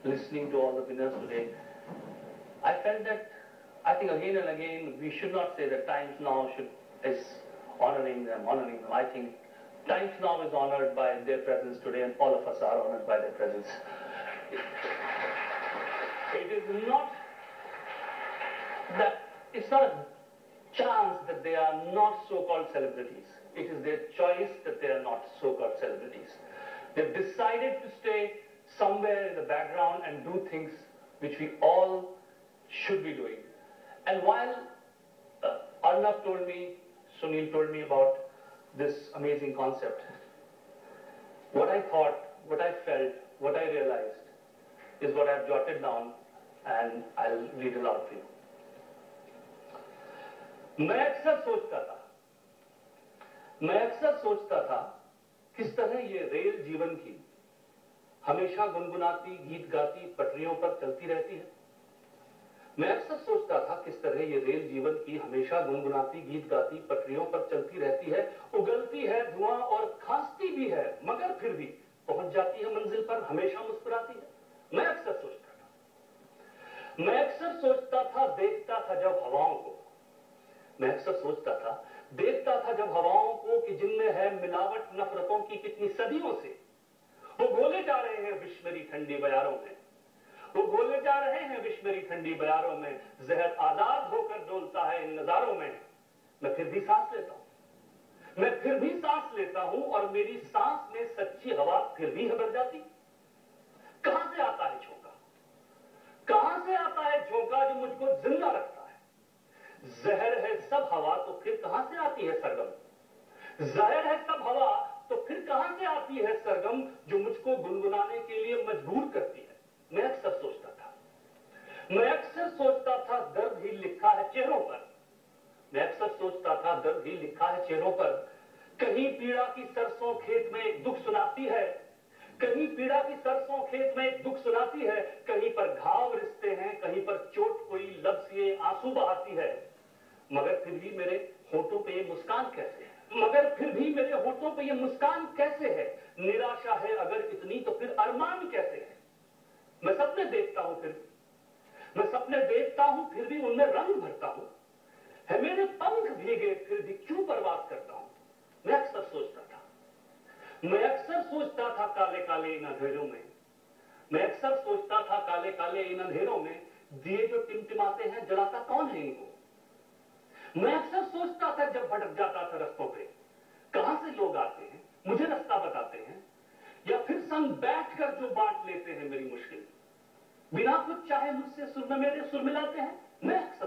listening to all the winners today, I felt that I think again and again we should not say that Times Now is honoring them. I think Times Now is honored by their presence today, and all of us are honored by their presence. It's not a chance that they are not so-called celebrities. It is their choice that they are not so-called celebrities. They've decided to stay somewhere in the background and do things which we all should be doing. And while Arnab told me, Sunil told me about this amazing concept, what I thought, what I felt, what I realized is what I've jotted down, and I'll read aloud for you. मैं अक्सर सोचता था किस तरह ये rail जीवन की हमेशा गुनगुनाती गीत गाती पटरियों पर चलती रहती है। मैं अक्सर सोचता था किस तरह ये रेल जीवन की हमेशा गुनगुनाती गीत गाती पटरियों पर चलती रहती है, उगलती है धुआं और खांसती भी है, मगर फिर भी पहुंच जाती है मंजिल पर, हमेशा मुस्कुराती है। मैं अक्सर सोचता था देखता था जब हवाओं को, मैं अक्सर सोचता था देखता था जब हवाओं को कि जिनमें है मिलावट नफरतों की कितनी सदियों से, वो घोले जा रहे हैं विष मेरी ठंडी बयारों में, वो घोले जा रहे हैं विष मेरी ठंडी बयारों में, जहर आजाद होकर डोलता है इन नजारों में। मैं फिर भी सांस लेता हूं और मेरी सांस में सच्ची हवा फिर भी भर जाती। कहां से आता है झोंका, कहां से आता है झोंका जो मुझको जिंदा रखता है। जहर है सब हवा तो फिर कहां से आती है सरगम, जहर है सब हवा तो फिर कहां से आती है सरगम जो मुझको गुनगुनाने के लिए मजबूर करती है। मैं अक्सर सोचता था दर्द ही लिखा है चेहरों पर, मैं अक्सर सोचता था दर्द ही लिखा है चेहरों पर। कहीं पीड़ा की सरसों खेत में एक दुख सुनाती है, कहीं पीड़ा की सरसों खेत में एक दुख सुनाती है, कहीं पर घाव रिश्ते हैं, कहीं पर चोट कोई लब से आंसू बहाती है। मगर फिर भी मेरे होठों पे ये मुस्कान कैसे है, मगर फिर भी मेरे होठों पे ये मुस्कान कैसे है। निराशा है अगर इतनी तो फिर अरमान कैसे है। मैं सपने देखता हूं फिर भी उनमें रंग भरता हूं, है मेरे पंख भीगे फिर भी क्यों परवास करता हूं। मैं अक्सर सोचता था काले काले इन अंधेरों में, मैं अक्सर सोचता था काले काले इन अंधेरों में, दिए जो टिमटिमाते हैं जलाता कौन है इनको। मैं अक्सर सोचता था जब भटक जाता था रस्तों पे, कहां से लोग आते हैं मुझे रास्ता बताते हैं, या फिर संग बैठकर जो बांट लेते हैं मेरी मुश्किल, बिना कुछ चाहे मुझसे सुर में मेरे सुर मिलाते हैं। मैं अक्सर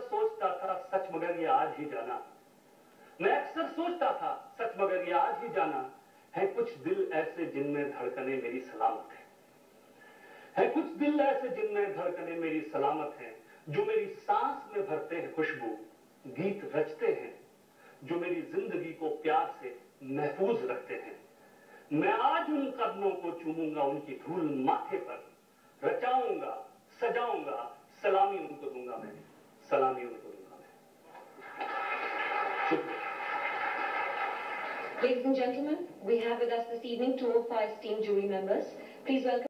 सोचता था सच मगर ये आज ही जाना, मैं अक्सर सोचता था सच मगर ये आज ही जाना, है कुछ दिल ऐसे जिनमें धड़कने मेरी सलामत है कुछ दिल ऐसे जिनमें धड़कने मेरी सलामत है, जो मेरी सांस में भरते हैं खुशबू, गीत रचते हैं जो मेरी जिंदगी को प्यार से महफूज रखते हैं। मैं आज उन कदमों को चूमूंगा उनकी धूल माथे पर, रचाऊंगा सजाऊंगा सलामी उनको दूंगा मैं, सलामी उनको दूंगा मैं। शुक्रिया। Ladies and gentlemen, we have with us this evening 2 of our esteemed jury members. Please welcome